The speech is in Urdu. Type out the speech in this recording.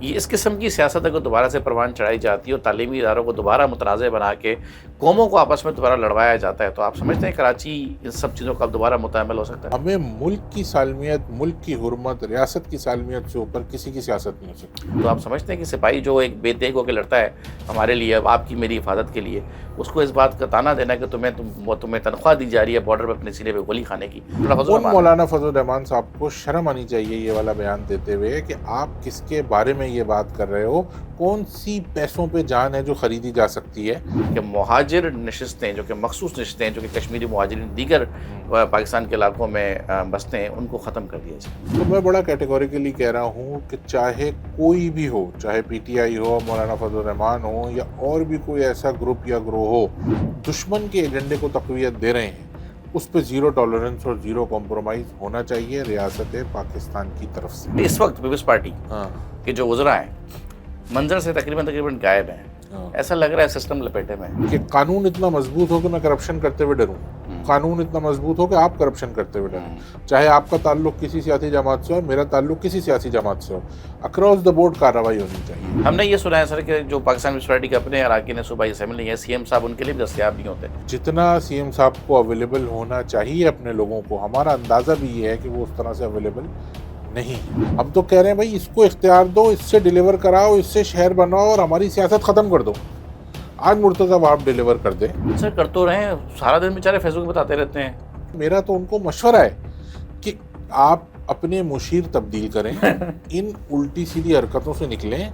یہ اس قسم کی سیاست کو دوبارہ سے پروان چڑھائی جاتی ہے اور تعلیمی اداروں کو دوبارہ متنازع بنا کے قوموں کو آپس میں دوبارہ لڑوایا جاتا ہے، تو آپ سمجھتے ہیں کراچی ان سب چیزوں کا اب دوبارہ متعامل ہو سکتا ہے؟ ہمیں ملک کی سالمیت، ملک کی حرمت، ریاست کی سالمیت سے اوپر کسی کی سیاست نہیں ہو سکتی۔ تو آپ سمجھتے ہیں کہ سپاہی جو ایک بے دیگ ہو کے لڑتا ہے ہمارے لیے، اب آپ کی میری حفاظت کے لیے، اس کو اس بات کا تانا دینا کہ تمہیں تنخواہ دی جا رہی ہے بارڈر پہ اپنے سینے پہ گولی کھانے کی، بڑا فضول ان بات ہے۔ مولانا فضل الرحمان صاحب کو شرم آنی چاہیے یہ والا بیان دیتے ہوئے کہ آپ کس کے بارے میں یہ بات کر رہے ہو، کون سی پیسوں پہ جان ہے جو خریدی جا سکتی ہے۔ کہ مہاجر نشستیں جو کہ مخصوص نشستیں جو کہ کشمیری مہاجرین دیگر پاکستان کے علاقوں میں بستے ہیں، ان کو ختم کر دیا جائے۔ تو میں بڑا کیٹیگوریکلی کہہ رہا ہوں کہ چاہے کوئی بھی ہو، چاہے پی ٹی آئی ہو، مولانا فضل الرحمان ہو، یا اور بھی کوئی ایسا گروپ یا گروہ ہو، دشمن کے ایجنڈے کو تقویت دے رہے ہیں، اس پہ زیرو ٹالرنس اور زیرو کمپرومائز ہونا چاہیے ریاست پاکستان کی طرف سے۔ اس وقت پیپلز پارٹی ہاں کے جو وزراء ہیں منظر سے تقریباً غائب ہیں، ایسا لگ رہا ہے سسٹم لپیٹے میں ہے۔ کہ قانون اتنا مضبوط ہو کہ میں کرپشن کرتے ہوئے ڈروں، قانون اتنا مضبوط ہو کہ آپ کرپشن کرتے ہوئے ڈریں، چاہے آپ کا تعلق کسی سیاسی جماعت سے ہو، میرا تعلق کسی سیاسی جماعت سے ہو، اکراس دا بورڈ کارروائی ہونی چاہیے۔ ہم نے یہ سنا ہے سر کہ جو پاکستان پیپلز پارٹی کے اپنے اراکین صوبائی اسمبلی ہیں، سی ایم صاحب ان کے لیے بھی دستیاب نہیں ہوتے۔ جتنا سی ایم صاحب کو اویلیبل ہونا چاہیے اپنے لوگوں کو، ہمارا اندازہ بھی یہ ہے کہ وہ اس طرح سے اویلیبل نہیں۔ ہم تو کہہ رہے ہیں بھائی اس کو اختیار دو، اس سے ڈیلیور کراؤ، اس سے شہر بناؤ اور ہماری سیاست ختم کر دو۔ آج مرتضی آپ ڈیلیور کر دیں۔ سر کر تو رہے ہیں، سارا دن بیچارے فیس بک بتاتے رہتے ہیں۔ میرا تو ان کو مشورہ ہے کہ آپ اپنے مشیر تبدیل کریں، ان الٹی سیدھی حرکتوں سے نکلیں۔